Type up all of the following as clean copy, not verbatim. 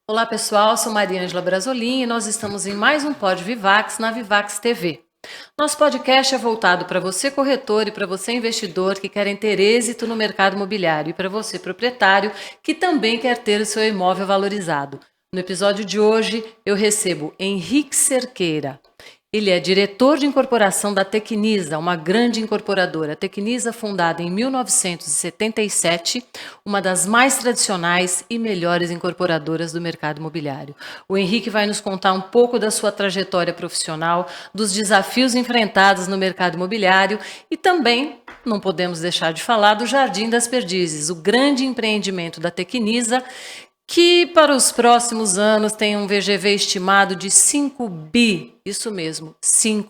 Olá pessoal, sou Mariângela Brasolin e nós estamos em mais um Pod Vivax na Vivax TV. Nosso podcast é voltado para você corretor e para você investidor que querem ter êxito no mercado imobiliário e para você proprietário que também quer ter o seu imóvel valorizado. No episódio de hoje eu recebo Henrique Cerqueira. Ele é diretor de incorporação da Tecnisa, uma grande incorporadora. A Tecnisa, fundada em 1977, uma das mais tradicionais e melhores incorporadoras do mercado imobiliário. O Henrique vai nos contar um pouco da sua trajetória profissional, dos desafios enfrentados no mercado imobiliário e também, não podemos deixar de falar, do Jardim das Perdizes, o grande empreendimento da Tecnisa, que para os próximos anos tem um VGV estimado de 5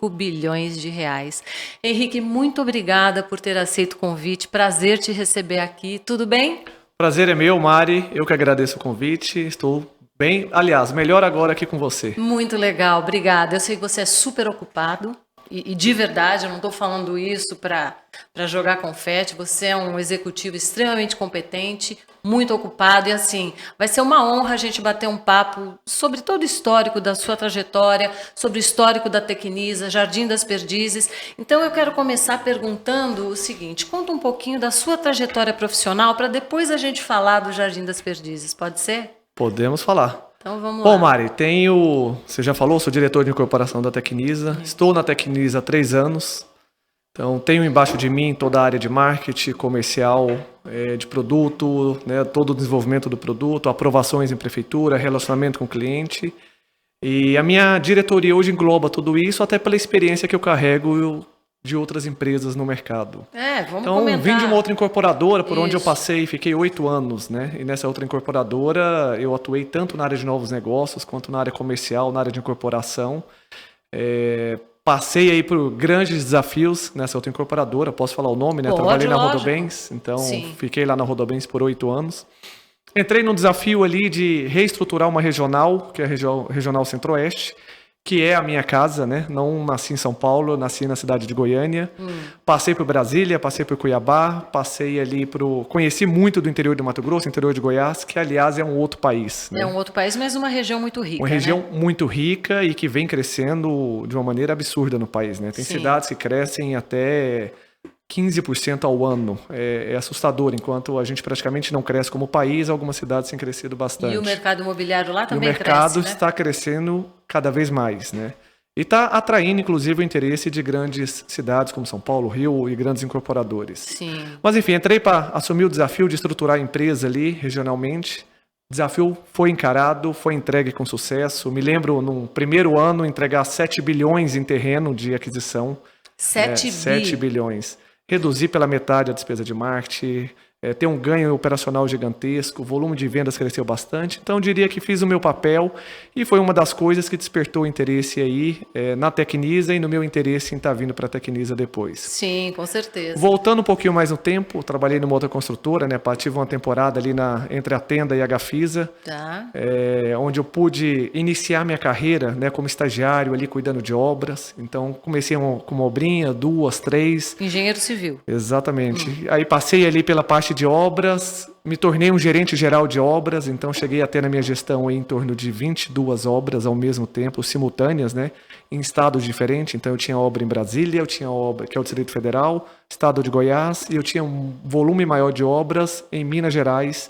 bilhões de reais. Henrique, muito obrigada por ter aceito o convite, prazer te receber aqui, tudo bem? Prazer é meu, Mari, eu que agradeço o convite, estou bem, aliás, melhor agora aqui com você. Muito legal, obrigada, eu sei que você é super ocupado. E de verdade, eu não estou falando isso para jogar confete, você é um executivo extremamente competente, muito ocupado e assim, vai ser uma honra a gente bater um papo sobre todo o histórico da sua trajetória, sobre o histórico da Tecnisa, Jardim das Perdizes. Então eu quero começar perguntando o seguinte, conta um pouquinho da sua trajetória profissional para depois a gente falar do Jardim das Perdizes, pode ser? Podemos falar. Então vamos lá. Bom, Mari, você já falou, sou diretor de incorporação da Tecnisa, estou na Tecnisa há 3 anos, então tenho embaixo de mim toda a área de marketing, comercial, de produto, né, todo o desenvolvimento do produto, aprovações em prefeitura, relacionamento com o cliente, e a minha diretoria hoje engloba tudo isso, até pela experiência que eu carrego de outras empresas no mercado. Vamos então, comentar. Vim de uma outra incorporadora, por onde eu Isso. passei, fiquei 8 anos, né? E nessa outra incorporadora, eu atuei tanto na área de novos negócios, quanto na área comercial, na área de incorporação. Passei aí por grandes desafios nessa outra incorporadora, posso falar o nome, né? Trabalhei na Rodobens, então Sim. Fiquei lá na Rodobens por 8 anos. Entrei num desafio ali de reestruturar uma regional, que é a Regional Centro-Oeste, que é a minha casa, né? Não nasci em São Paulo, nasci na cidade de Goiânia. Passei por Brasília, passei por Cuiabá, conheci muito do interior do Mato Grosso, interior de Goiás, que aliás é um outro país. Né? É um outro país, mas uma região muito rica. Uma região né? muito rica e que vem crescendo de uma maneira absurda no país. Né? Tem Sim. cidades que crescem até 15% ao ano. É assustador, enquanto a gente praticamente não cresce como país, algumas cidades têm crescido bastante. E o mercado imobiliário lá também cresce, o mercado né? está crescendo cada vez mais, né? E está atraindo, inclusive, o interesse de grandes cidades como São Paulo, Rio e grandes incorporadores. Sim. Mas, enfim, entrei para assumir o desafio de estruturar a empresa ali, regionalmente. O desafio foi encarado, foi entregue com sucesso. Me lembro, no primeiro ano, entregar 7 bilhões em terreno de aquisição. 7 bilhões. Reduzir pela metade a despesa de marketing, ter um ganho operacional gigantesco, o volume de vendas cresceu bastante. Então, eu diria que fiz o meu papel e foi uma das coisas que despertou o interesse aí na Tecnisa e no meu interesse em estar vindo para a Tecnisa depois. Sim, com certeza. Voltando um pouquinho mais no tempo, trabalhei numa outra construtora, né? Tive uma temporada ali entre a Tenda e a Gafisa, Tá. onde eu pude iniciar minha carreira, né, como estagiário ali cuidando de obras. Então, comecei com uma obrinha, 2, 3. Engenheiro civil. Exatamente. Aí passei ali pela parte de obras, me tornei um gerente geral de obras, então cheguei a ter na minha gestão em torno de 22 obras ao mesmo tempo, simultâneas, né, em estados diferentes. Então eu tinha obra em Brasília, eu tinha obra que é o Distrito Federal, estado de Goiás, e eu tinha um volume maior de obras em Minas Gerais,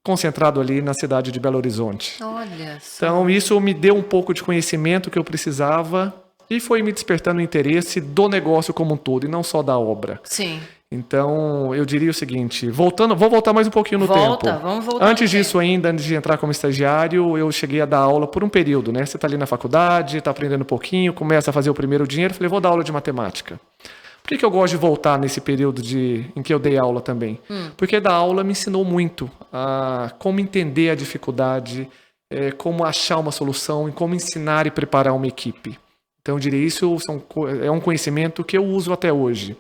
concentrado ali na cidade de Belo Horizonte. Olha só. Então isso me deu um pouco de conhecimento que eu precisava e foi me despertando o interesse do negócio como um todo, e não só da obra. Sim. Então, eu diria o seguinte, vou voltar mais um pouquinho no tempo. Vamos voltar Antes no disso ainda, antes de entrar como estagiário, eu cheguei a dar aula por um período, né? Você está ali na faculdade, está aprendendo um pouquinho, começa a fazer o primeiro dinheiro, falei, vou dar aula de matemática. Por que eu gosto de voltar nesse período em que eu dei aula também? Porque dar aula me ensinou muito a como entender a dificuldade, como achar uma solução e como ensinar e preparar uma equipe. Então, eu diria, isso é um conhecimento que eu uso até hoje.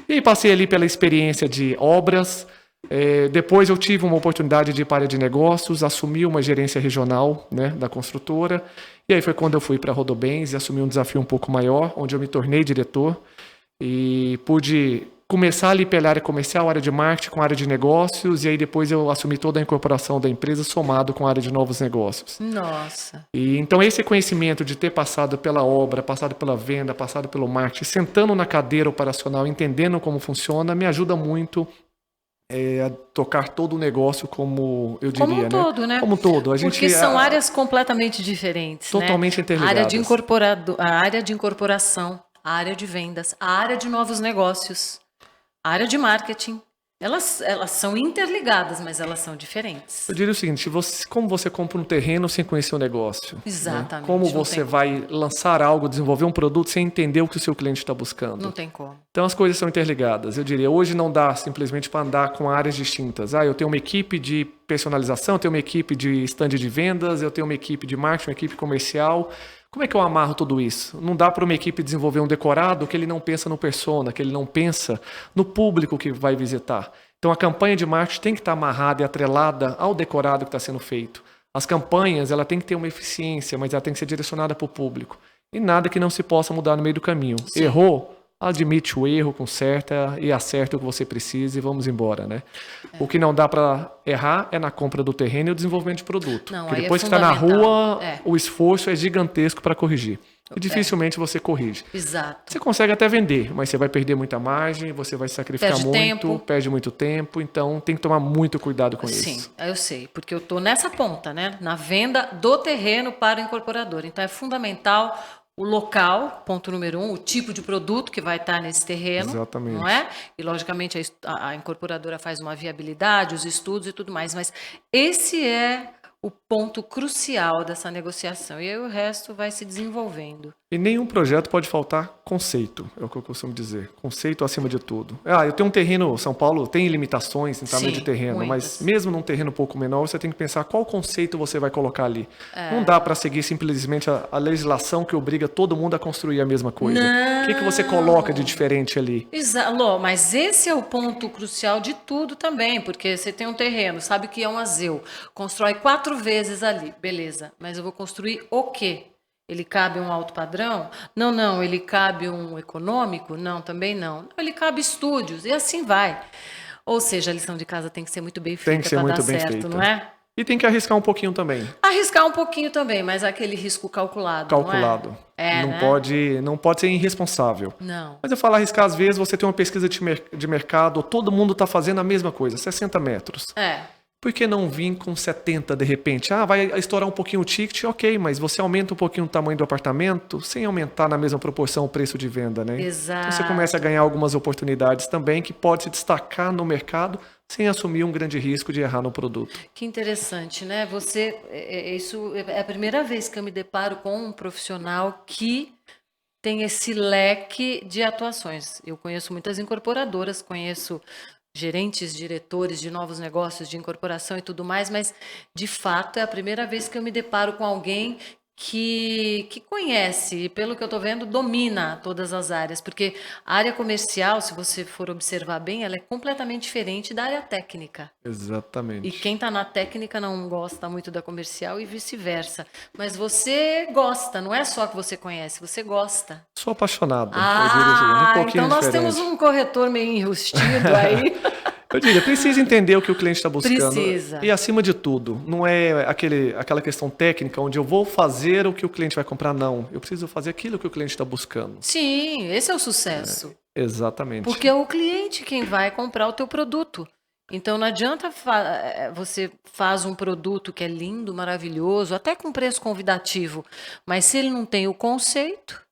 E aí passei ali pela experiência de obras, depois eu tive uma oportunidade de ir para a área de negócios, assumi uma gerência regional, né, da construtora, E aí foi quando eu fui para a Rodobens e assumi um desafio um pouco maior, onde eu me tornei diretor e pude começar ali pela área comercial, área de marketing, com a área de negócios, e aí depois eu assumi toda a incorporação da empresa somado com a área de novos negócios. Nossa. E então esse conhecimento de ter passado pela obra, passado pela venda, passado pelo marketing, sentando na cadeira operacional, entendendo como funciona, me ajuda muito a tocar todo o negócio como eu diria, Como um todo, né? Como um todo. Porque são áreas completamente diferentes, totalmente interligadas. A área de incorporação, a área de vendas, a área de novos negócios, a área de marketing. Elas são interligadas, mas elas são diferentes. Eu diria o seguinte, como você compra um terreno sem conhecer o negócio? Exatamente. Né? Como você vai lançar algo, desenvolver um produto sem entender o que o seu cliente está buscando? Não tem como. Então as coisas são interligadas. Eu diria, hoje não dá simplesmente para andar com áreas distintas. Eu tenho uma equipe de personalização, eu tenho uma equipe de stand de vendas, eu tenho uma equipe de marketing, uma equipe comercial. Como é que eu amarro tudo isso? Não dá para uma equipe desenvolver um decorado que ele não pensa no persona, que ele não pensa no público que vai visitar. Então a campanha de marketing tem que estar amarrada e atrelada ao decorado que está sendo feito. As campanhas ela tem que ter uma eficiência, mas ela tem que ser direcionada para o público. E nada que não se possa mudar no meio do caminho. Sim. Errou? Admite o erro, conserta e acerta o que você precisa e vamos embora, né? O que não dá para errar é na compra do terreno e o desenvolvimento de produto. Não, porque depois que está na rua, o esforço é gigantesco para corrigir. E dificilmente você corrige. Exato. Você consegue até vender, mas você vai perder muita margem, você vai sacrificar perde muito tempo, então tem que tomar muito cuidado com isso. Sim, eu sei, porque eu estou nessa ponta, né? Na venda do terreno para o incorporador. Então é fundamental o local, ponto número 1, o tipo de produto que vai estar nesse terreno. Exatamente. Não é? E, logicamente, a incorporadora faz uma viabilidade, os estudos e tudo mais, mas esse é o ponto crucial dessa negociação. E aí o resto vai se desenvolvendo. E nenhum projeto pode faltar conceito, é o que eu costumo dizer. Conceito acima de tudo. Eu tenho um terreno, São Paulo tem limitações em tamanho de terreno, mas mesmo num terreno um pouco menor, você tem que pensar qual conceito você vai colocar ali. Não dá para seguir simplesmente a legislação que obriga todo mundo a construir a mesma coisa. Não. O que você coloca de diferente ali? Exato, mas esse é o ponto crucial de tudo também, porque você tem um terreno, sabe que é um azeu, constrói 4 vezes ali, beleza, mas eu vou construir o quê? Ele cabe um alto padrão? Não. Ele cabe um econômico? Não, também não. Ele cabe estúdios e assim vai. Ou seja, a lição de casa tem que ser muito bem feita para dar certo, não é? E tem que arriscar um pouquinho também. Arriscar um pouquinho também, mas aquele risco calculado. Calculado. Não pode ser irresponsável. Não. Mas eu falo arriscar, às vezes você tem uma pesquisa de mercado, todo mundo está fazendo a mesma coisa, 60 metros. Por que não vir com 70 de repente? Vai estourar um pouquinho o ticket, ok, mas você aumenta um pouquinho o tamanho do apartamento sem aumentar na mesma proporção o preço de venda, né? Exato. Então você começa a ganhar algumas oportunidades também que pode se destacar no mercado sem assumir um grande risco de errar no produto. Que interessante, né? Isso é a primeira vez que eu me deparo com um profissional que tem esse leque de atuações. Eu conheço muitas incorporadoras, conheço gerentes, diretores de novos negócios, de incorporação e tudo mais, mas, de fato, é a primeira vez que eu me deparo com alguém que conhece, e pelo que eu estou vendo, domina todas as áreas, porque a área comercial, se você for observar bem, ela é completamente diferente da área técnica. Exatamente. E quem está na técnica não gosta muito da comercial e vice-versa. Mas você gosta, não é só que você conhece, você gosta. Sou apaixonado. Então nós temos um corretor meio enrustido aí. Eu diria, precisa entender o que o cliente está buscando. Precisa. E acima de tudo, não é aquela questão técnica onde eu vou fazer o que o cliente vai comprar, não. Eu preciso fazer aquilo que o cliente está buscando. Sim, esse é o sucesso. Exatamente. Porque é o cliente quem vai comprar o teu produto. Então não adianta você faz um produto que é lindo, maravilhoso, até com preço convidativo, mas se ele não tem o conceito...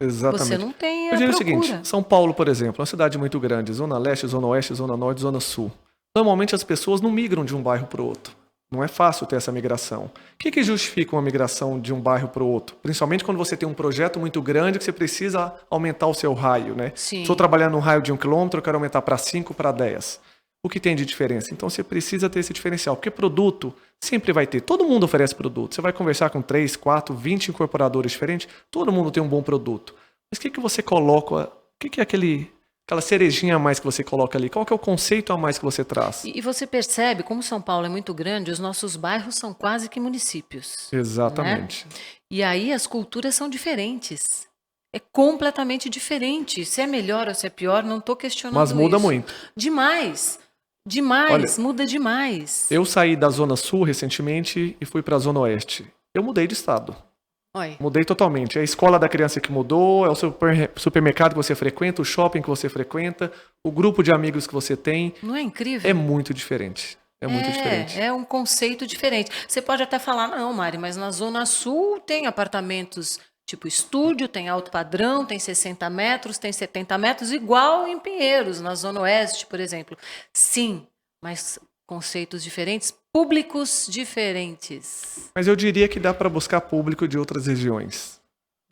Exatamente. Você não tem a Eu diria procura. o seguinte, São Paulo, por exemplo, é uma cidade muito grande, zona leste, zona oeste, zona norte, zona sul. Normalmente as pessoas não migram de um bairro para o outro. Não é fácil ter essa migração. O que justifica uma migração de um bairro para o outro? Principalmente quando você tem um projeto muito grande que você precisa aumentar o seu raio, né? Sim. Estou trabalhando num raio de 1 quilômetro, eu quero aumentar para 5, para 10. O que tem de diferença? Então você precisa ter esse diferencial, porque produto sempre vai ter. Todo mundo oferece produto. Você vai conversar com 3, 4, 20 incorporadores diferentes, todo mundo tem um bom produto. Mas o que você coloca? O que é aquele aquela cerejinha a mais que você coloca ali? Qual que é o conceito a mais que você traz? E você percebe, como São Paulo é muito grande, os nossos bairros são quase que municípios. Exatamente. Né? E aí as culturas são diferentes. É completamente diferente. Se é melhor ou se é pior, não estou questionando Mas muda isso. muito. Demais. Demais. Muda demais. Eu saí da Zona Sul recentemente e fui para a Zona Oeste. Eu mudei de estado. Oi. Mudei totalmente. É a escola da criança que mudou, é o supermercado que você frequenta, o shopping que você frequenta, o grupo de amigos que você tem. Não é incrível? É muito diferente. É muito diferente. É um conceito diferente. Você pode até falar, não, Mari, mas na Zona Sul tem apartamentos tipo estúdio, tem alto padrão, tem 60 metros, tem 70 metros, igual em Pinheiros, na Zona Oeste, por exemplo. Sim, mas conceitos diferentes, públicos diferentes. Mas eu diria que dá para buscar público de outras regiões.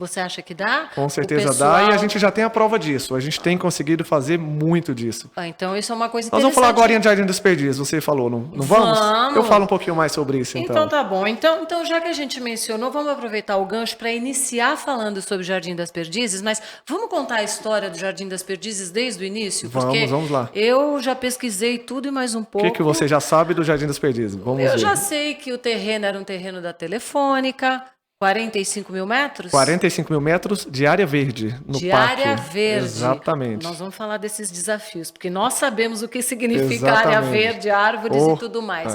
Você acha que dá? Com certeza dá, e a gente já tem a prova disso. A gente tem conseguido fazer muito disso. Então isso é uma coisa Nós interessante. vamos falar agora em Jardim dos Perdizes, você falou, não vamos? Eu falo um pouquinho mais sobre isso, então. Então tá bom. Então já que a gente mencionou, vamos aproveitar o gancho para iniciar falando sobre o Jardim das Perdizes, mas vamos contar a história do Jardim das Perdizes desde o início? Porque vamos lá. Eu já pesquisei tudo e mais um pouco. O que você já sabe do Jardim das Perdizes? Vamos ver. Eu já sei que o terreno era um terreno da Telefônica, 45 mil metros? 45 mil metros de área verde no de parque. área verde. Exatamente. Nós vamos falar desses desafios, porque nós sabemos o que significa área Exatamente. verde, árvores e tudo mais.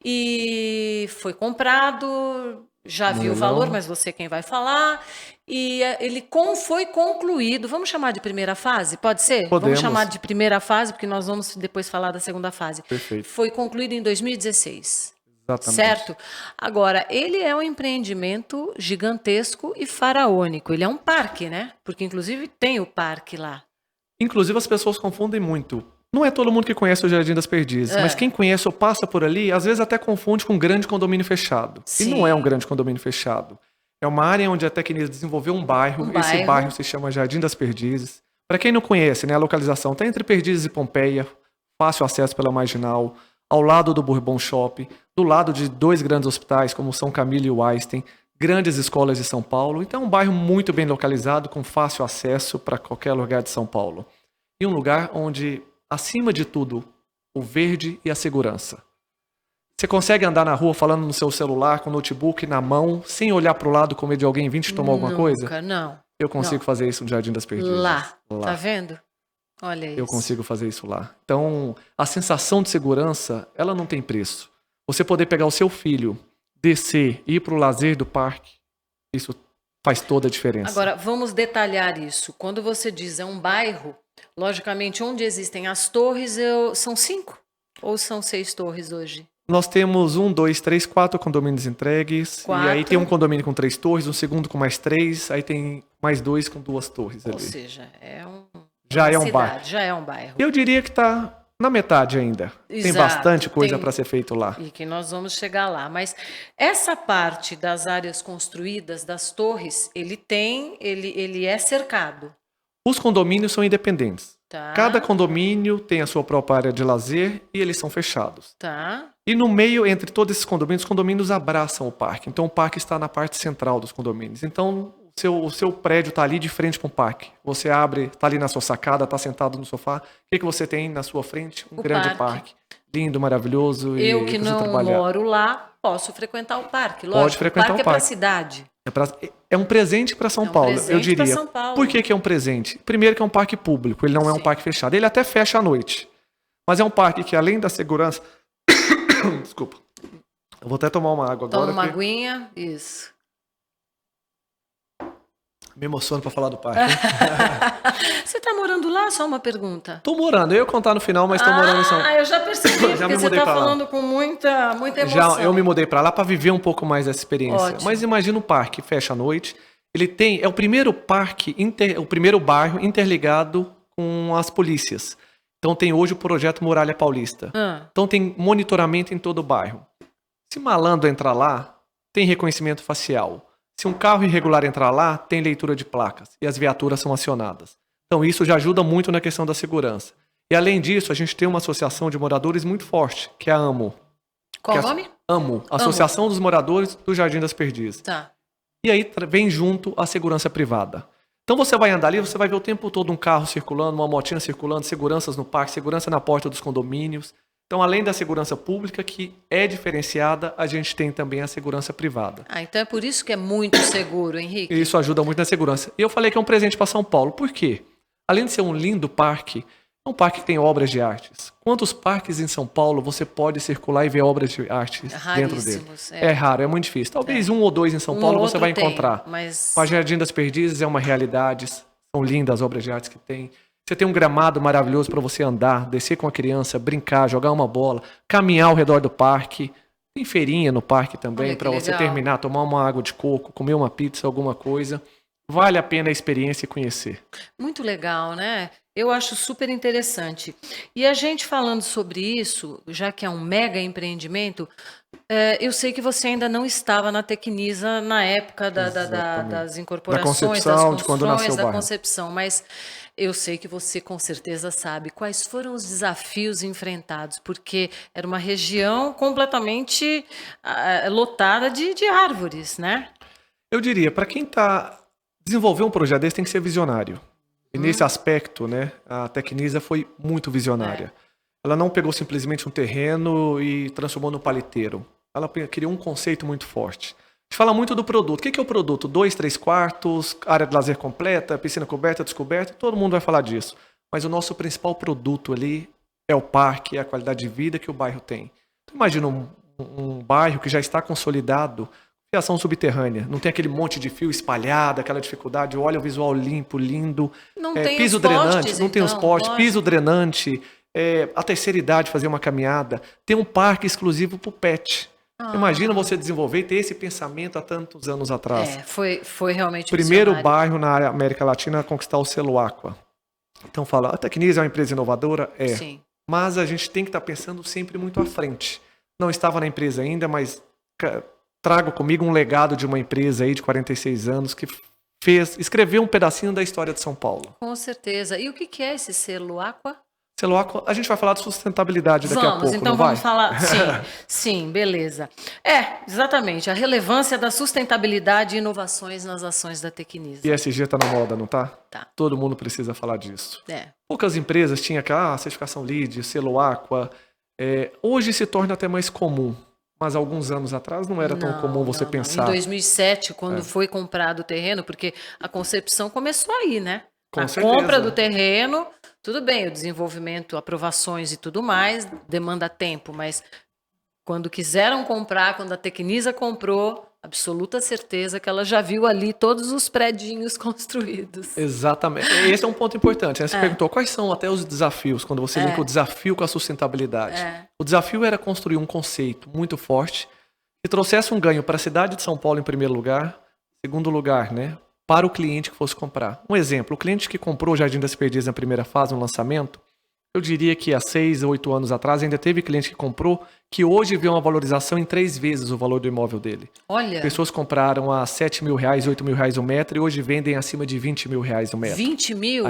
E foi comprado, já vi o valor, mas você quem vai falar. E ele foi concluído, vamos chamar de primeira fase? Pode ser? Podemos. Vamos chamar de primeira fase, porque nós vamos depois falar da segunda fase. Perfeito. Foi concluído em 2016. Exatamente. Certo? Agora, ele é um empreendimento gigantesco e faraônico. Ele é um parque, né? Porque, inclusive, tem o parque lá. Inclusive, as pessoas confundem muito. Não é todo mundo que conhece o Jardim das Perdizes, mas quem conhece ou passa por ali, às vezes até confunde com um grande condomínio fechado. Sim. E não é um grande condomínio fechado. É uma área onde a Tecnisa desenvolveu um bairro. Esse bairro se chama Jardim das Perdizes. Para quem não conhece, né, a localização está entre Perdizes e Pompeia, fácil acesso pela Marginal, ao lado do Bourbon Shopping, do lado de 2 grandes hospitais, como São Camilo e o Einstein, grandes escolas de São Paulo. Então é um bairro muito bem localizado, com fácil acesso para qualquer lugar de São Paulo. E um lugar onde, acima de tudo, o verde e a segurança. Você consegue andar na rua falando no seu celular, com o notebook na mão, sem olhar para o lado com medo de alguém vir te tomar alguma coisa? Não. Eu consigo fazer isso no Jardim das Perdizes. Lá. Tá vendo? Olha isso. Eu consigo fazer isso lá. Então, a sensação de segurança, ela não tem preço. Você poder pegar o seu filho, descer, ir para o lazer do parque, isso faz toda a diferença. Agora, vamos detalhar isso. Quando você diz é um bairro, logicamente, onde existem as torres, são 5? Ou são 6 torres hoje? Nós temos 1, 2, 3, 4 condomínios entregues. 4. E aí tem um condomínio com 3 torres, um segundo com mais 3, aí tem mais 2 com 2 torres ali. Ou seja, é um... Já é um bairro. Já é um bairro. Eu diria que está na metade ainda. Exato, tem bastante coisa para ser feito lá. E que nós vamos chegar lá. Mas essa parte das áreas construídas, das torres, ele é cercado. Os condomínios são independentes. Tá. Cada condomínio tem a sua própria área de lazer e eles são fechados. Tá. E no meio, entre todos esses condomínios, os condomínios abraçam o parque. Então o parque está na parte central dos condomínios. Então o seu prédio está ali de frente para o parque. Você abre, está ali na sua sacada, está sentado no sofá. O que você tem na sua frente? Um grande parque. Lindo, maravilhoso. Eu que não moro lá, posso frequentar o parque. Lógico, pode frequentar o parque. É para a cidade. É um presente para São Paulo, eu diria. São Paulo. Por que é um presente? Primeiro que é um parque público, ele não é um parque fechado. Ele até fecha à noite. Mas é um parque que, além da segurança... Desculpa. Eu vou até tomar uma água agora. Toma uma aguinha, isso. Me emociono para falar do parque. Você está morando lá? Só uma pergunta. Tô morando. Eu ia contar no final, mas tô morando em São Paulo. Eu já percebi, porque você está falando com muita emoção. Eu me mudei para lá para viver um pouco mais essa experiência. Ótimo. Mas imagina o parque, fecha à noite. É o primeiro parque, o primeiro bairro interligado com as polícias. Então tem hoje o projeto Muralha Paulista. Então tem monitoramento em todo o bairro. Se malandro entrar lá, tem reconhecimento facial. Se um carro irregular entrar lá, tem leitura de placas e as viaturas são acionadas. Então isso já ajuda muito na questão da segurança. E além disso, a gente tem uma associação de moradores muito forte, que é a AMO. Qual o nome? AMO, Associação dos Moradores do Jardim das Perdizes. Tá. E aí vem junto a segurança privada. Então você vai andar ali, você vai ver o tempo todo um carro circulando, uma motinha circulando, seguranças no parque, segurança na porta dos condomínios. Então, além da segurança pública, que é diferenciada, a gente tem também a segurança privada. Então é por isso que é muito seguro, Henrique. E isso ajuda muito na segurança. E eu falei que é um presente para São Paulo. Por quê? Além de ser um lindo parque, é um parque que tem obras de artes. Quantos parques em São Paulo você pode circular e ver obras de artes dentro dele? É raro, é muito difícil. Talvez um ou dois em São Paulo você vai encontrar. Mas... Com a Jardim das Perdizes é uma realidade. São lindas as obras de artes que tem. Você tem um gramado maravilhoso para você andar, descer com a criança, brincar, jogar uma bola, caminhar ao redor do parque. Tem feirinha no parque também para você terminar, tomar uma água de coco, comer uma pizza, alguma coisa. Vale a pena a experiência e conhecer. Muito legal, né? Eu acho super interessante. E a gente falando sobre isso, já que é um mega empreendimento, eu sei que você ainda não estava na Tecnisa na época das incorporações, da concepção, das de quando nasceu o da bairro. concepção, mas eu sei que você com certeza sabe quais foram os desafios enfrentados, porque era uma região completamente lotada de árvores, né? Eu diria, para quem está desenvolver um projeto desse tem que ser visionário. E nesse aspecto, né, a Tecnisa foi muito visionária. Ela não pegou simplesmente um terreno e transformou no paliteiro. Ela criou um conceito muito forte. A gente fala muito do produto. O que é o produto? 2, 3 quartos, área de lazer completa, piscina coberta, descoberta, todo mundo vai falar disso. Mas o nosso principal produto ali é o parque, é a qualidade de vida que o bairro tem. Então, imagina um bairro que já está consolidado, fiação subterrânea, não tem aquele monte de fio espalhado, aquela dificuldade, olha o visual limpo, lindo, não tem piso os postes, drenante, não tem os postes, piso drenante, a terceira idade fazer uma caminhada, tem um parque exclusivo para o pet. Imagina você desenvolver e ter esse pensamento há tantos anos atrás. Foi realmente primeiro visionário. Bairro na América Latina a conquistar o selo Aqua. Então fala, a Tecnisa é uma empresa inovadora? Sim. Mas a gente tem que estar pensando sempre muito à frente. Não estava na empresa ainda, mas trago comigo um legado de uma empresa aí de 46 anos que escreveu um pedacinho da história de São Paulo. Com certeza. E o que é esse selo Aqua? Selo Aqua, a gente vai falar de sustentabilidade daqui a pouco, então não vamos vai? falar. Sim, beleza. Exatamente. A relevância da sustentabilidade e inovações nas ações da Tecnisa. ESG tá na moda, não tá? Tá. Todo mundo precisa falar disso. É. Poucas empresas tinham aquela certificação LEED, selo Aqua. Hoje se torna até mais comum. Mas alguns anos atrás não era tão comum você pensar. Em 2007, quando foi comprado o terreno, porque a concepção começou aí, né? Com a certeza. Compra do terreno, tudo bem, o desenvolvimento, aprovações e tudo mais, demanda tempo, mas quando quiseram comprar, quando a Tecnisa comprou, absoluta certeza que ela já viu ali todos os predinhos construídos. Exatamente. Esse é um ponto importante. Você perguntou quais são até os desafios, quando você linka o desafio com a sustentabilidade. O desafio era construir um conceito muito forte que trouxesse um ganho para a cidade de São Paulo em primeiro lugar, segundo lugar, né, para o cliente que fosse comprar. Um exemplo, o cliente que comprou o Jardim das Perdizes na primeira fase, no lançamento, eu diria que há 6 ou 8 anos atrás ainda teve cliente que comprou, que hoje vê uma valorização em 3 vezes o valor do imóvel dele. Olha. Pessoas compraram a R$7 mil, R$8 mil o metro e hoje vendem acima de R$20 mil o metro. 20 mil?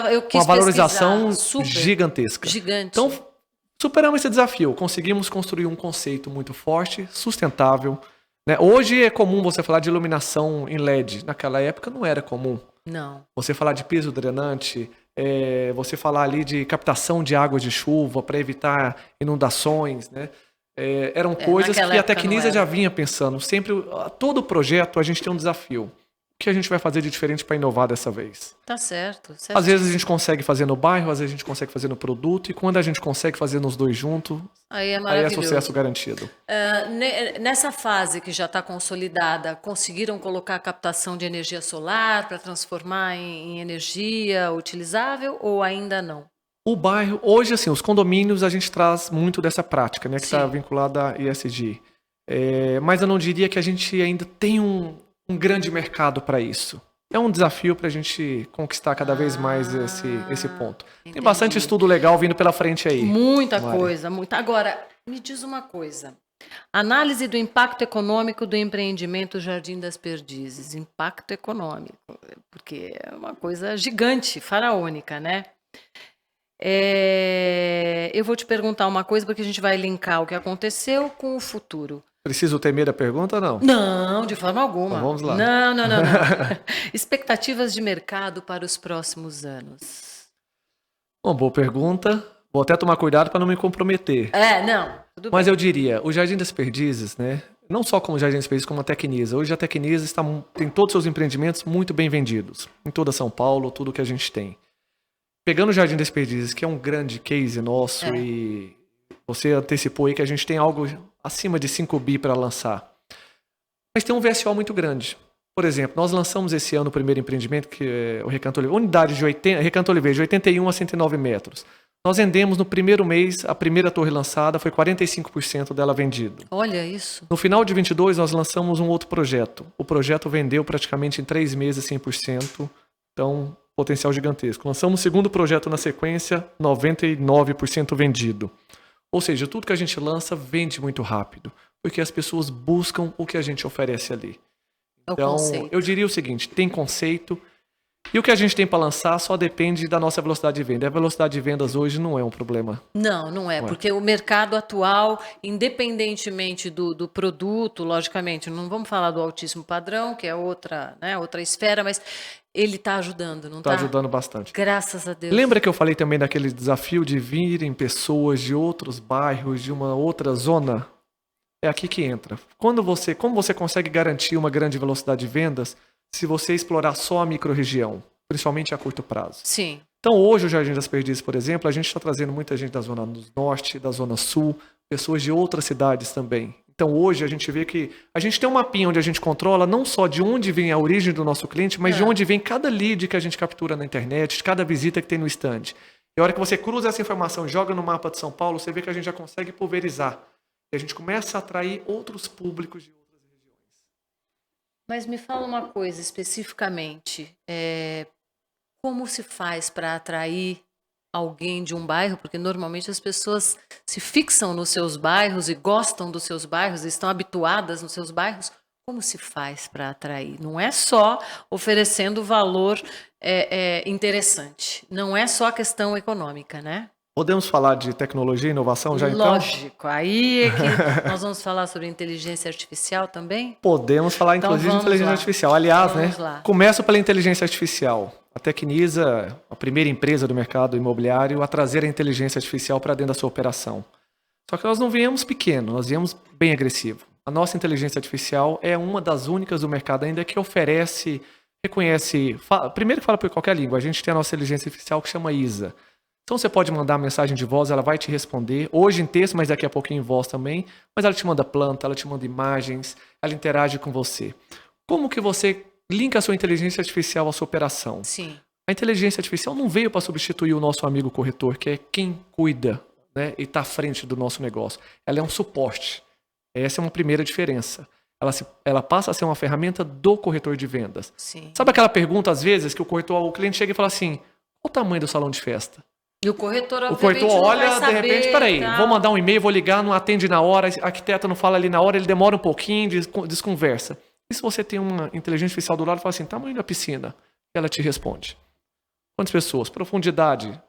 Eu quis uma valorização super gigantesca. Gigante. Então, superamos esse desafio. Conseguimos construir um conceito muito forte, sustentável. Né? Hoje é comum você falar de iluminação em LED. Naquela época não era comum. Não. Você falar de piso drenante, você falar ali de captação de água de chuva para evitar inundações, né? Eram coisas que a Tecnisa já vinha pensando. Sempre, todo projeto a gente tem um desafio. O que a gente vai fazer de diferente para inovar dessa vez? Tá certo. Às vezes a gente consegue fazer no bairro, às vezes a gente consegue fazer no produto, e quando a gente consegue fazer nos dois juntos, aí é maravilhoso. Aí é sucesso garantido. Nessa fase que já está consolidada, conseguiram colocar captação de energia solar para transformar em energia utilizável ou ainda não? O bairro, hoje assim, os condomínios a gente traz muito dessa prática, né, que está vinculada à ESG. Mas eu não diria que a gente ainda tem um grande mercado para isso. É um desafio para a gente conquistar cada vez mais esse ponto. Entendi. Tem bastante estudo legal vindo pela frente aí. Muita coisa, muita. Agora, me diz uma coisa. Análise do impacto econômico do empreendimento Jardim das Perdizes. Impacto econômico, porque é uma coisa gigante, faraônica, né? Eu vou te perguntar uma coisa, porque a gente vai linkar o que aconteceu com o futuro. Preciso temer a pergunta ou não? Não, de forma alguma. Então vamos lá. Não. Expectativas de mercado para os próximos anos. Uma boa pergunta. Vou até tomar cuidado para não me comprometer. Não, tudo Mas bem. eu diria, o Jardim das Perdizes, né? Não só como o Jardim das Perdizes, como a Tecnisa. Hoje a Tecnisa tem todos os seus empreendimentos muito bem vendidos. Em toda São Paulo, tudo que a gente tem. Pegando o Jardim das Perdizes, que é um grande case nosso, e você antecipou aí que a gente tem algo acima de 5 bi para lançar. Mas tem um VSO muito grande. Por exemplo, nós lançamos esse ano o primeiro empreendimento, que é o Recanto Oliveira, unidade de Recanto Oliveira, de 81 a 109 metros. Nós vendemos no primeiro mês, a primeira torre lançada foi 45% dela vendido. Olha isso. No final de 22, nós lançamos um outro projeto. O projeto vendeu praticamente em 3 meses 100%, então potencial gigantesco. Lançamos o segundo projeto na sequência, 99% vendido. Ou seja, tudo que a gente lança vende muito rápido, porque as pessoas buscam o que a gente oferece ali. Então, eu diria o seguinte, tem conceito, e o que a gente tem para lançar só depende da nossa velocidade de venda. A velocidade de vendas hoje não é um problema. Não é, porque o mercado atual, independentemente do produto, logicamente, não vamos falar do altíssimo padrão, que é outra esfera, mas ele está ajudando, não está? Está ajudando bastante. Graças a Deus. Lembra que eu falei também daquele desafio de virem pessoas de outros bairros, de uma outra zona? É aqui que entra. Como você consegue garantir uma grande velocidade de vendas se você explorar só a microrregião, principalmente a curto prazo? Sim. Então hoje o Jardim das Perdizes, por exemplo, a gente está trazendo muita gente da Zona Norte, da Zona Sul, pessoas de outras cidades também. Então hoje a gente vê que a gente tem um mapinha onde a gente controla não só de onde vem a origem do nosso cliente, mas de onde vem cada lead que a gente captura na internet, cada visita que tem no stand. E a hora que você cruza essa informação e joga no mapa de São Paulo, você vê que a gente já consegue pulverizar. E a gente começa a atrair outros públicos de outras regiões. Mas me fala uma coisa especificamente. Como se faz para atrair alguém de um bairro? Porque normalmente as pessoas se fixam nos seus bairros e gostam dos seus bairros, e estão habituadas nos seus bairros. Como se faz para atrair? Não é só oferecendo valor interessante. Não é só a questão econômica, né? Podemos falar de tecnologia e inovação já então? Lógico. Aí é que nós vamos falar sobre inteligência artificial também? Podemos falar, Então, inclusive, de vamos inteligência lá. artificial. Aliás, Vamos lá. começo pela inteligência artificial. A Tecnisa, a primeira empresa do mercado imobiliário a trazer a inteligência artificial para dentro da sua operação. Só que nós não viemos pequeno, nós viemos bem agressivo. A nossa inteligência artificial é uma das únicas do mercado ainda que oferece, reconhece... Primeiro que fala por qualquer língua, a gente tem a nossa inteligência artificial que chama ISA. Então você pode mandar mensagem de voz, ela vai te responder, hoje em texto, mas daqui a pouquinho em voz também, mas ela te manda planta, ela te manda imagens, ela interage com você. Como que você linka a sua inteligência artificial à sua operação? Sim. A inteligência artificial não veio para substituir o nosso amigo corretor, que é quem cuida, né, e está à frente do nosso negócio. Ela é um suporte. Essa é uma primeira diferença. Ela passa a ser uma ferramenta do corretor de vendas. Sim. Sabe aquela pergunta, às vezes, que o cliente chega e fala assim, qual o tamanho do salão de festa? E o corretor, O obviamente, corretor não olha, vai saber, de repente, peraí, tá? vou mandar um e-mail, vou ligar, não atende na hora, a arquiteta não fala ali na hora, ele demora um pouquinho, desconversa. E se você tem uma inteligência artificial do lado e fala assim, tamanho da piscina? Ela te responde. Quantas pessoas? Profundidade?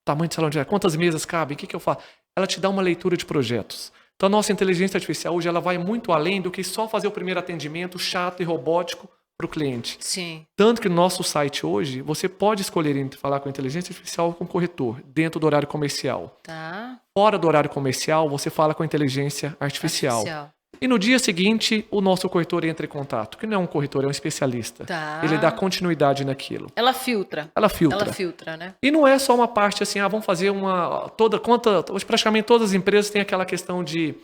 Tamanho de salão de festa? Quantas mesas cabem? O que eu faço? Ela te dá uma leitura de projetos. Então a nossa inteligência artificial hoje ela vai muito além do que só fazer o primeiro atendimento chato e robótico para o cliente. Sim. Tanto que no nosso site hoje, você pode escolher entre falar com a inteligência artificial ou com o corretor, dentro do horário comercial. Tá. Fora do horário comercial, você fala com a inteligência artificial. E no dia seguinte, o nosso corretor entra em contato, que não é um corretor, é um especialista. Tá. Ele dá continuidade naquilo. Ela filtra. Ela filtra. Ela filtra, né? E não é só uma parte assim, vamos fazer uma... Hoje praticamente todas as empresas têm aquela questão de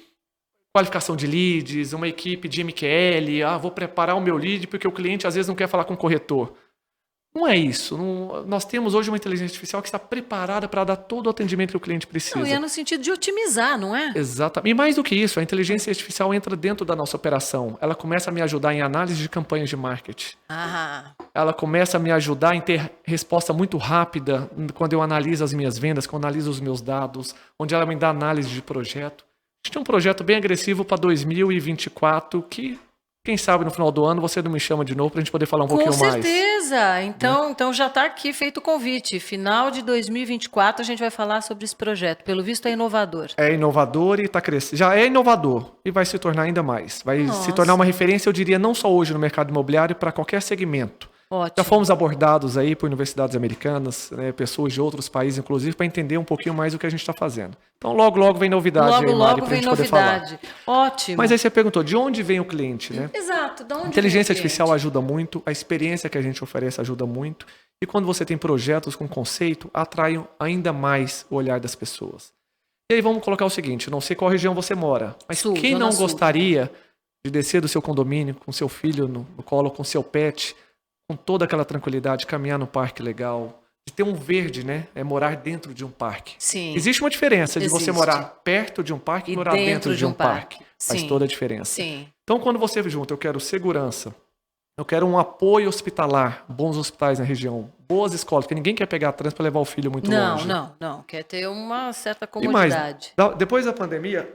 qualificação de leads, uma equipe de MQL, vou preparar o meu lead porque o cliente às vezes não quer falar com o corretor. Não é isso. Nós temos hoje uma inteligência artificial que está preparada para dar todo o atendimento que o cliente precisa. Não, e é no sentido de otimizar, não é? Exatamente. E mais do que isso, a inteligência artificial entra dentro da nossa operação. Ela começa a me ajudar em análise de campanhas de marketing. Ela começa a me ajudar em ter resposta muito rápida quando eu analiso as minhas vendas, quando eu analiso os meus dados, onde ela me dá análise de projeto. A gente tem um projeto bem agressivo para 2024 que Quem sabe no final do ano você não me chama de novo para a gente poder falar um pouquinho mais. Com certeza. Então já está aqui feito o convite. Final de 2024 a gente vai falar sobre esse projeto. Pelo visto é inovador. É inovador e está crescendo. Já é inovador e vai se tornar ainda mais. Vai se tornar uma referência, eu diria, não só hoje no mercado imobiliário, para qualquer segmento. Ótimo. Já fomos abordados aí por universidades americanas, né, pessoas de outros países, inclusive, para entender um pouquinho mais o que a gente está fazendo. Então, logo vem novidade logo, aí, Mari, logo para a vem gente poder falar. Ótimo. Mas aí você perguntou, de onde vem o cliente, né? Exato, de onde Inteligência vem o artificial cliente? ajuda muito, a experiência que a gente oferece ajuda muito. E quando você tem projetos com conceito, atraem ainda mais o olhar das pessoas. E aí vamos colocar o seguinte, não sei qual região você mora, mas Sul, quem Zona não Sul. gostaria de descer do seu condomínio com seu filho no colo, com seu pet, com toda aquela tranquilidade, caminhar no parque legal, de ter um verde, né? É morar dentro de um parque. Sim. Existe uma diferença de você Existe. morar perto de um parque e morar dentro de um parque. Faz Sim. toda a diferença. Sim. Então, quando você junta, eu quero segurança, eu quero um apoio hospitalar, bons hospitais na região, boas escolas, porque ninguém quer pegar trânsito para levar o filho muito longe. Não. Quer ter uma certa E mais, comodidade. depois da pandemia,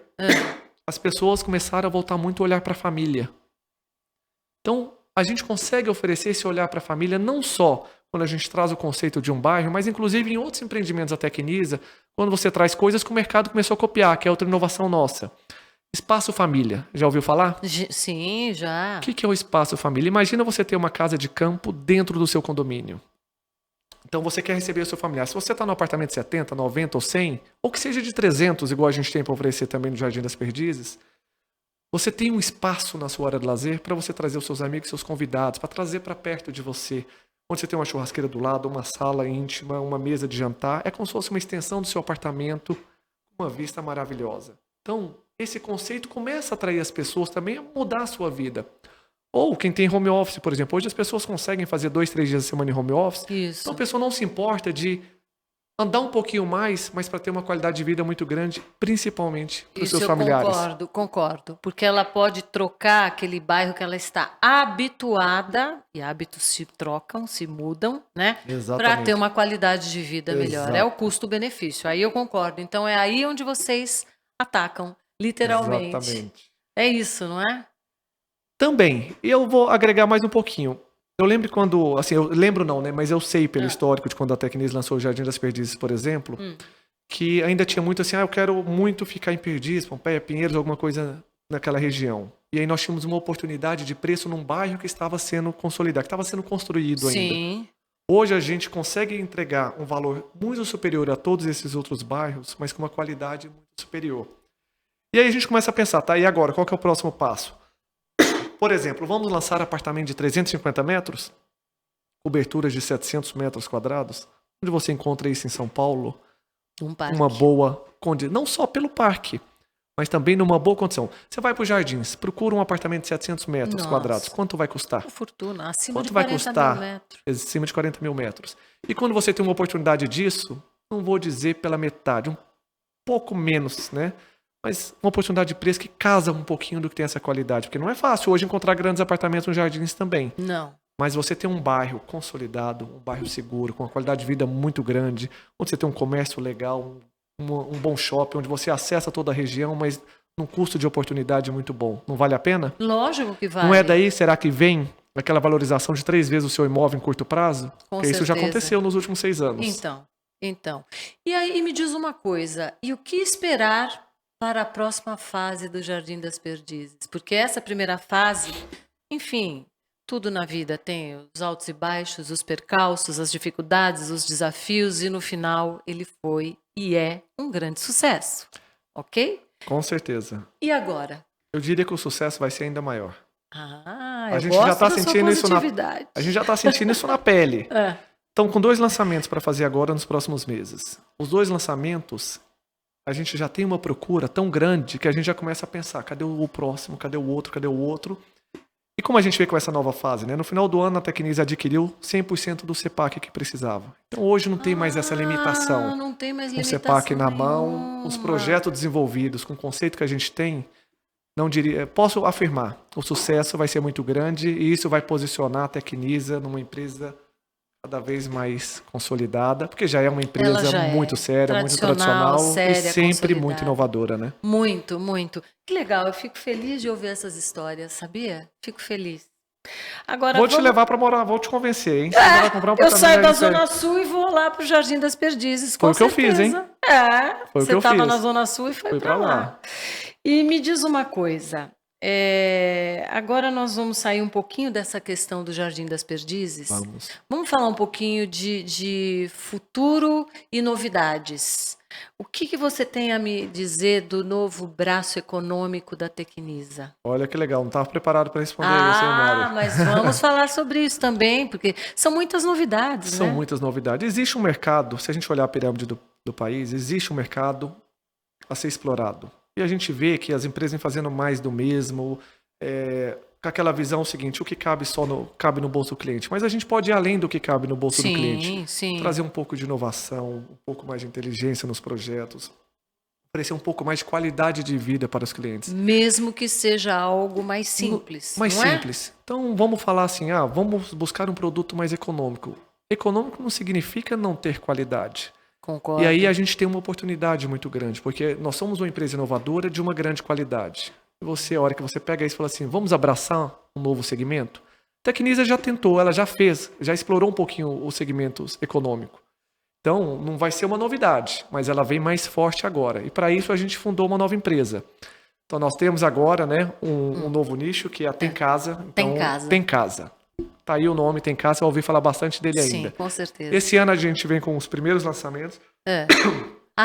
as pessoas começaram a voltar muito a olhar para a família. Então, a gente consegue oferecer esse olhar para a família não só quando a gente traz o conceito de um bairro, mas inclusive em outros empreendimentos da Tecnisa, quando você traz coisas que o mercado começou a copiar, que é outra inovação nossa. Espaço família, já ouviu falar? Sim, já. O que é o espaço família? Imagina você ter uma casa de campo dentro do seu condomínio. Então você quer receber o seu familiar. Se você está no apartamento 70, 90 ou 100, ou que seja de 300, igual a gente tem para oferecer também no Jardim das Perdizes, você tem um espaço na sua hora de lazer para você trazer os seus amigos, seus convidados, para trazer para perto de você. Onde você tem uma churrasqueira do lado, uma sala íntima, uma mesa de jantar. É como se fosse uma extensão do seu apartamento, uma vista maravilhosa. Então, esse conceito começa a atrair as pessoas também a mudar a sua vida. Ou quem tem home office, por exemplo. Hoje as pessoas conseguem fazer 2, 3 dias a semana em home office. Isso. Então a pessoa não se importa de andar um pouquinho mais, mas para ter uma qualidade de vida muito grande, principalmente para os seus familiares. Concordo. Porque ela pode trocar aquele bairro que ela está habituada, e hábitos se trocam, se mudam, né? Exatamente. Para ter uma qualidade de vida melhor. Exato. É o custo-benefício. Aí eu concordo. Então é aí onde vocês atacam, literalmente. Exatamente. É isso, não é? Também. E eu vou agregar mais um pouquinho. Eu lembro quando, assim, eu lembro não, né? Mas eu sei pelo histórico de quando a Tecnis lançou o Jardim das Perdizes, por exemplo, que ainda tinha muito assim, eu quero muito ficar em Perdizes, Pompeia, Pinheiros, alguma coisa naquela região. E aí nós tínhamos uma oportunidade de preço num bairro que estava sendo consolidado, que estava sendo construído ainda. Sim. Hoje a gente consegue entregar um valor muito superior a todos esses outros bairros, mas com uma qualidade muito superior. E aí a gente começa a pensar, tá, e agora, qual que é o próximo passo? Por exemplo, vamos lançar apartamento de 350 metros, coberturas de 700 metros quadrados, onde você encontra isso em São Paulo, uma boa condição, não só pelo parque, mas também numa boa condição. Você vai para os Jardins, procura um apartamento de 700 metros quadrados, quanto vai custar? Uma fortuna, acima Quanto de vai 40 custar? mil metros. Acima de 40 mil metros. E quando você tem uma oportunidade disso, não vou dizer pela metade, um pouco menos, né? Mas uma oportunidade de preço que casa um pouquinho do que tem essa qualidade. Porque não é fácil hoje encontrar grandes apartamentos nos Jardins também. Não. Mas você tem um bairro consolidado, um bairro seguro, com uma qualidade de vida muito grande, onde você tem um comércio legal, um bom shopping, onde você acessa toda a região, mas num custo de oportunidade muito bom. Não vale a pena? Lógico que vale. Não é daí, será que vem aquela valorização de 3 vezes o seu imóvel em curto prazo? Com Porque isso já certeza. aconteceu nos últimos 6 anos. Então. E aí me diz uma coisa, e o que esperar para a próxima fase do Jardim das Perdizes? Porque essa primeira fase, enfim, tudo na vida tem os altos e baixos, os percalços, as dificuldades, os desafios, e no final ele foi e é um grande sucesso, ok? Com certeza. E agora? Eu diria que o sucesso vai ser ainda maior. A gente já está sentindo isso a gente já está sentindo isso na pele. É. Então, com 2 lançamentos para fazer agora nos próximos meses. Os 2 lançamentos, a gente já tem uma procura tão grande que a gente já começa a pensar, cadê o próximo, cadê o outro? E como a gente vê com essa nova fase, né? No final do ano a Tecnis adquiriu 100% do CEPAC que precisava. Então hoje não tem mais essa limitação. Não tem mais Com o limitação CEPAC na mão, nenhuma. os projetos desenvolvidos, com o conceito que a gente tem, não diria, posso afirmar, o sucesso vai ser muito grande e isso vai posicionar a Tecnisa numa empresa cada vez mais consolidada, porque já é uma empresa Ela já é muito séria, muito tradicional, tradicional séria, e sempre consolidada. muito inovadora, né? Muito, muito. Que legal, eu fico feliz de ouvir essas histórias, sabia? Fico feliz. Agora Vou te vamos... levar para morar, vou te convencer, hein? Você vai comprar um Eu saio apartamento da aí, sério. Zona Sul e vou lá pro Jardim das Perdizes, com Foi o que eu fiz, certeza. hein? Foi o que Você eu estava fiz. na Zona Sul e foi Fui para pra lá. lá. E me diz uma coisa, agora nós vamos sair um pouquinho dessa questão do Jardim das Perdizes. Vamos falar um pouquinho de futuro e novidades. O que você tem a me dizer do novo braço econômico da Tecnisa? Olha que legal, não estava preparado para responder isso, hein, Mário? Mas vamos falar sobre isso também, porque são muitas novidades, São né? muitas novidades. Existe um mercado, se a gente olhar a pirâmide do país, existe um mercado a ser explorado. E a gente vê que as empresas vêm fazendo mais do mesmo, com aquela visão seguinte, o que cabe cabe no bolso do cliente. Mas a gente pode ir além do que cabe no bolso do cliente. Sim. Trazer um pouco de inovação, um pouco mais de inteligência nos projetos, oferecer um pouco mais de qualidade de vida para os clientes. Mesmo que seja algo mais simples. Mais não simples. Então vamos falar assim, vamos buscar um produto mais econômico. Econômico não significa não ter qualidade. Concordo. E aí a gente tem uma oportunidade muito grande, porque nós somos uma empresa inovadora de uma grande qualidade. Você, a hora que você pega isso e fala assim, vamos abraçar um novo segmento? A Tecnisa já tentou, ela já fez, já explorou um pouquinho o segmento econômico. Então, não vai ser uma novidade, mas ela vem mais forte agora. E para isso a gente fundou uma nova empresa. Então nós temos agora, né, um novo nicho que é a Tem Casa. Então, Tem Casa. Tá aí o nome, Tem Casa, você vai ouvir falar bastante dele ainda. Sim, com certeza. Esse ano a gente vem com os primeiros lançamentos.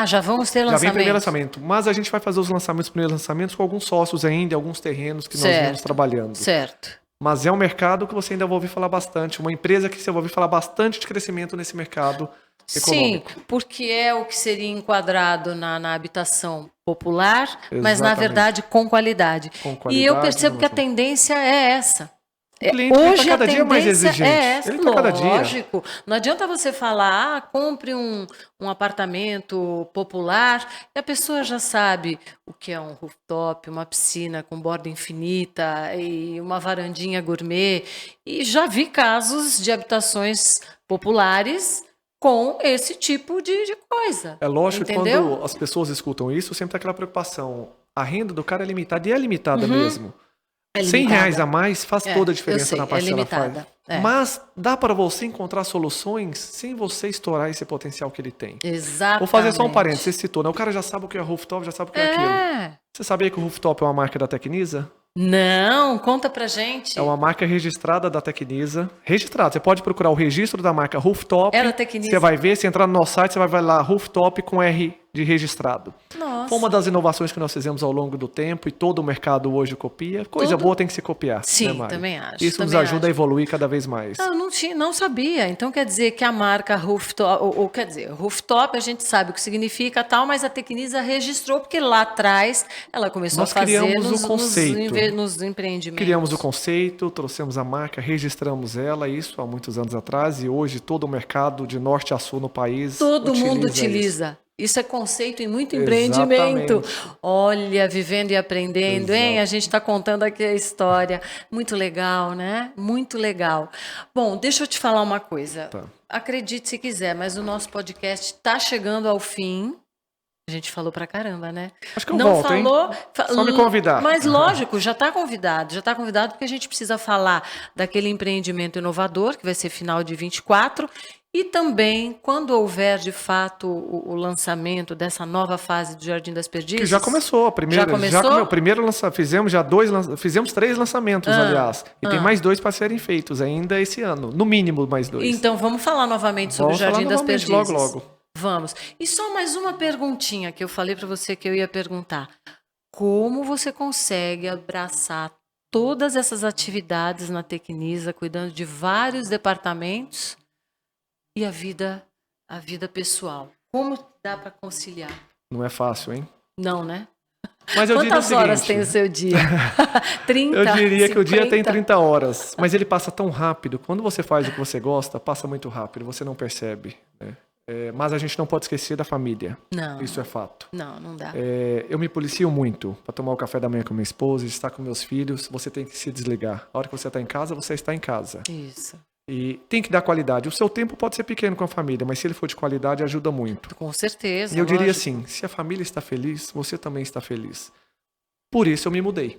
Já vamos ter lançamento? Já vem primeiro lançamento, mas a gente vai fazer os primeiros lançamentos com alguns sócios ainda, alguns terrenos que nós vamos trabalhando. Certo. Mas é um mercado que você ainda vai ouvir falar bastante, uma empresa que você vai ouvir falar bastante de crescimento nesse mercado econômico. Sim, porque é o que seria enquadrado na habitação popular, Exatamente. Mas na verdade com qualidade. E eu percebo que a tendência é essa. O cliente Hoje cada dia mais exigente. É essa, ele tá cada dia. Lógico. Não adianta você falar, compre um apartamento popular, e a pessoa já sabe o que é um rooftop, uma piscina com borda infinita e uma varandinha gourmet. E já vi casos de habitações populares com esse tipo de coisa. É lógico que entendeu? quando as pessoas escutam isso, sempre tem aquela preocupação. A renda do cara é limitada, e é limitada mesmo. R$100 a mais faz toda a diferença na parcela. Mas dá para você encontrar soluções sem você estourar esse potencial que ele tem. Exatamente. Vou fazer só um parênteses, você citou, né? O cara já sabe o que é rooftop, já sabe o que é aquilo. Você sabia que o rooftop é uma marca da Tecnisa? Não, conta pra gente. É uma marca registrada da Tecnisa. Registrada, você pode procurar o registro da marca Rooftop. Era Tecnisa. Você vai ver, se entrar no nosso site, você vai ver lá Rooftop com R de registrado. Nossa. Foi uma das inovações que nós fizemos ao longo do tempo e todo o mercado hoje copia. Coisa boa tem que se copiar. Sim, né, Mari? também acho. Isso nos ajuda a evoluir cada vez mais. Não sabia. Então quer dizer que a marca Rooftop, quer dizer, Rooftop a gente sabe o que significa tal, mas a Tecnisa registrou porque lá atrás ela começou a fazer criamos o conceito. Nos empreendimentos. Criamos o conceito, trouxemos a marca, registramos ela, isso há muitos anos atrás, e hoje todo o mercado de norte a sul no país todo mundo utiliza. Isso é conceito em muito empreendimento. Olha, vivendo e aprendendo, hein? A gente está contando aqui a história. Muito legal, né? Muito legal. Bom, deixa eu te falar uma coisa. Acredite se quiser, mas o nosso podcast está chegando ao fim. A gente falou pra caramba, né? Acho que eu volto, hein? Só me convidar. Mas lógico, já está convidado porque a gente precisa falar daquele empreendimento inovador, que vai ser final de 24, e também, quando houver de fato o lançamento dessa nova fase do Jardim das Perdizes. Que já começou, a primeira. Já começou? Fizemos 3 lançamentos, aliás. E tem mais 2 para serem feitos ainda esse ano. No mínimo, mais 2. Então, vamos falar novamente sobre o Jardim das Perdizes. Logo. Vamos. E só mais uma perguntinha que eu falei para você que eu ia perguntar. Como você consegue abraçar todas essas atividades na Tecnisa, cuidando de vários departamentos e a vida pessoal? Como dá para conciliar? Não é fácil, hein? Não, né? Mas eu Quantas horas tem o seu dia? 30? Eu diria 50? que o dia tem 30 horas, mas ele passa tão rápido. Quando você faz o que você gosta, passa muito rápido, você não percebe, né? Mas a gente não pode esquecer da família. Não. Isso é fato. Não dá. Eu me policio muito para tomar o café da manhã com minha esposa, estar com meus filhos. Você tem que se desligar. A hora que você está em casa, você está em casa. Isso. E tem que dar qualidade. O seu tempo pode ser pequeno com a família, mas se ele for de qualidade, ajuda muito. Com certeza. E eu diria lógico. assim, se a família está feliz, você também está feliz. Por isso eu me mudei.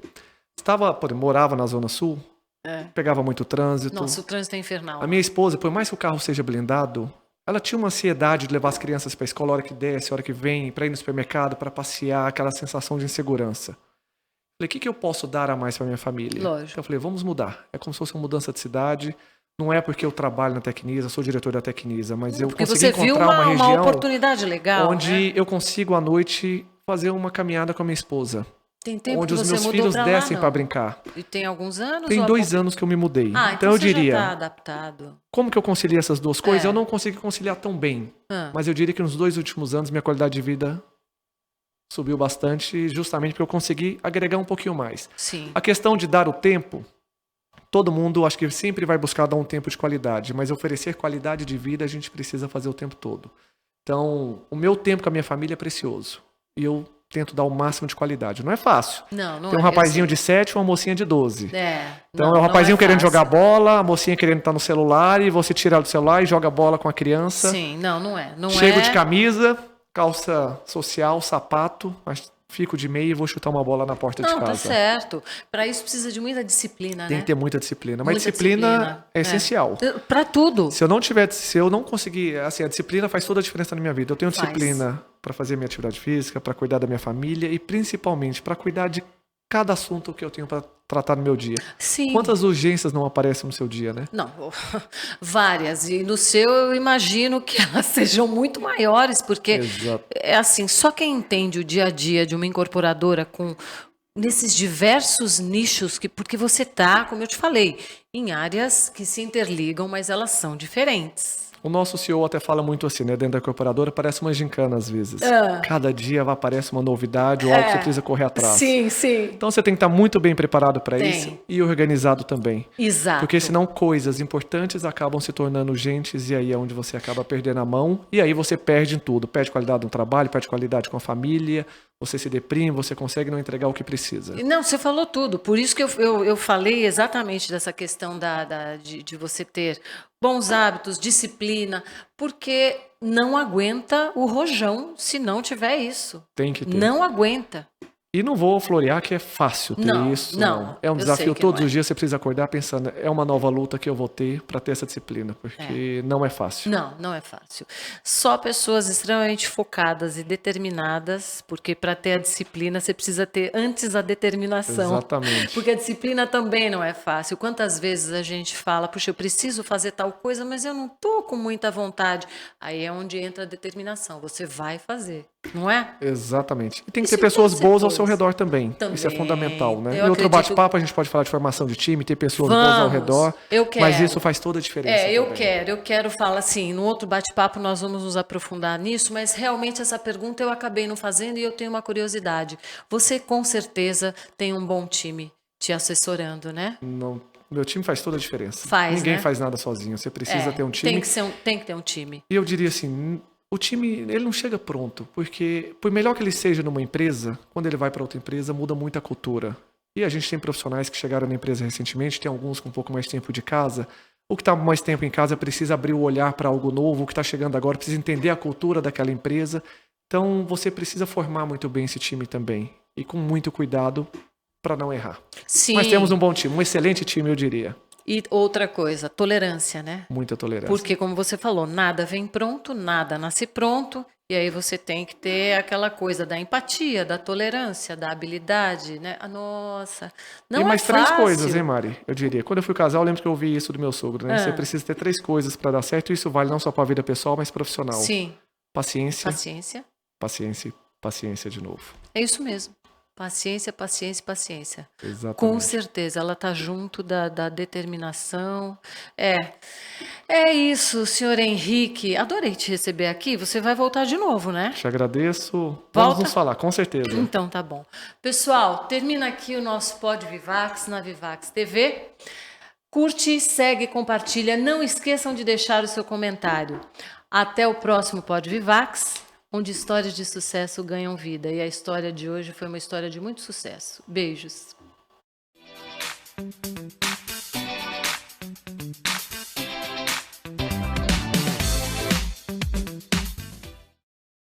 Morava na Zona Sul, pegava muito trânsito. Nossa, o trânsito é infernal. A minha esposa, por mais que o carro seja blindado, ela tinha uma ansiedade de levar as crianças para a escola, a hora que desce, a hora que vem, para ir no supermercado, para passear, aquela sensação de insegurança. Falei, o que eu posso dar a mais para minha família? Lógico. Então eu falei, vamos mudar. É como se fosse uma mudança de cidade. Não é porque eu trabalho na Tecnisa, sou diretor da Tecnisa, mas eu Porque consegui você viu encontrar uma uma região oportunidade legal, onde né? eu consigo à noite fazer uma caminhada com a minha esposa. Tem tempo Onde que os você meus mudou filhos pra lá, descem não? para brincar. E tem alguns anos? Tem ou há 2 pouco? anos que eu me mudei. Ah, então eu você diria, já tá adaptado. como que eu concilio essas duas coisas? É. Eu não consigo conciliar tão bem. Ah. Mas eu diria que nos 2 últimos anos minha qualidade de vida subiu bastante, justamente porque eu consegui agregar um pouquinho mais. Sim. A questão de dar o tempo, todo mundo acho que sempre vai buscar dar um tempo de qualidade, mas oferecer qualidade de vida a gente precisa fazer o tempo todo. Então, o meu tempo com a minha família é precioso. E eu tento dar o máximo de qualidade. Não é fácil. Não Tem um rapazinho de 7 e uma mocinha de 12. Então é o rapazinho querendo jogar bola, a mocinha querendo estar no celular, e você tira ela do celular e joga bola com a criança. Sim, não é. Não Chego é... de camisa, calça social, sapato, mas fico de meia e vou chutar uma bola na porta de Não, casa. tá certo. Para isso precisa de muita disciplina, Tem né? que ter muita disciplina. Mas Muita disciplina é essencial. Para tudo. Se eu não conseguir, assim, a disciplina faz toda a diferença na minha vida. Eu tenho disciplina para fazer minha atividade física, para cuidar da minha família e principalmente para cuidar de cada assunto que eu tenho para tratar no meu dia. Sim. Quantas urgências não aparecem no seu dia, né? Não, várias. E no seu eu imagino que elas sejam muito maiores, porque Exato. é assim, só quem entende o dia a dia de uma incorporadora com nesses diversos nichos, porque você tá, como eu te falei, em áreas que se interligam, mas elas são diferentes. O nosso CEO até fala muito assim, né? Dentro da incorporadora parece uma gincana às vezes. Cada dia aparece uma novidade ou algo que você precisa correr atrás. Sim, sim. Então você tem que estar muito bem preparado para isso e organizado também. Exato. Porque senão coisas importantes acabam se tornando urgentes e aí é onde você acaba perdendo a mão e aí você perde em tudo. Perde qualidade no trabalho, perde qualidade com a família, você se deprime, você consegue não entregar o que precisa. Não, você falou tudo. Por isso que eu falei exatamente dessa questão de você ter bons hábitos, disciplina, porque não aguenta o rojão se não tiver isso. Tem que ter. Não aguenta. E não vou florear que é fácil ter isso. Não. É um Eu desafio sei que todos não é. os dias, você precisa acordar pensando, é uma nova luta que eu vou ter para ter essa disciplina, porque não é fácil. Não é fácil. Só pessoas extremamente focadas e determinadas, porque para ter a disciplina você precisa ter antes a determinação. Exatamente. Porque a disciplina também não é fácil. Quantas vezes a gente fala, puxa, eu preciso fazer tal coisa, mas eu não tô com muita vontade. Aí é onde entra a determinação. Você vai fazer, não é? Exatamente. E tem que Isso ter pessoas tem boas ao depois. seu redor também. Isso é Também. fundamental, né? Eu Em outro acredito- bate-papo a gente pode falar de formação de time, ter pessoas boas ao redor. Eu quero. Mas isso faz toda a diferença. Eu também. quero falar assim, no outro bate-papo nós vamos nos aprofundar nisso, mas realmente essa pergunta eu acabei não fazendo e eu tenho uma curiosidade. Você com certeza tem um bom time te assessorando, né? Não, meu time faz toda a diferença. Faz, Ninguém né? faz nada sozinho. Você precisa ter um time. Tem que ter um time. E eu diria assim, o time ele não chega pronto, porque por melhor que ele seja numa empresa, quando ele vai para outra empresa, muda muito a cultura. E a gente tem profissionais que chegaram na empresa recentemente, tem alguns com um pouco mais de tempo de casa. O que está mais tempo em casa precisa abrir o olhar para algo novo, o que está chegando agora precisa entender a cultura daquela empresa. Então você precisa formar muito bem esse time também. E com muito cuidado para não errar. Sim. Mas temos um bom time, um excelente time, eu diria. E outra coisa, tolerância, né? Muita tolerância. Porque, como você falou, nada vem pronto, nada nasce pronto, e aí você tem que ter aquela coisa da empatia, da tolerância, da habilidade, né? Nossa, não e mais é fácil. 3 coisas, hein, Mari? Eu diria. Quando eu fui casar, eu lembro que eu ouvi isso do meu sogro, né? Você precisa ter 3 coisas para dar certo, e isso vale não só para a vida pessoal, mas profissional. Sim. Paciência, Paciência. paciência e paciência de novo. É isso mesmo. Paciência, paciência, paciência. Exatamente. Com certeza, ela está junto da determinação. É isso, senhor Henrique. Adorei te receber aqui. Você vai voltar de novo, né? Te agradeço. Volta? Vamos nos falar, com certeza. Então tá bom. Pessoal, termina aqui o nosso Pod Vivax na Vivax TV. Curte, segue, compartilha. Não esqueçam de deixar o seu comentário. Até o próximo Pod Vivax, onde histórias de sucesso ganham vida. E a história de hoje foi uma história de muito sucesso. Beijos.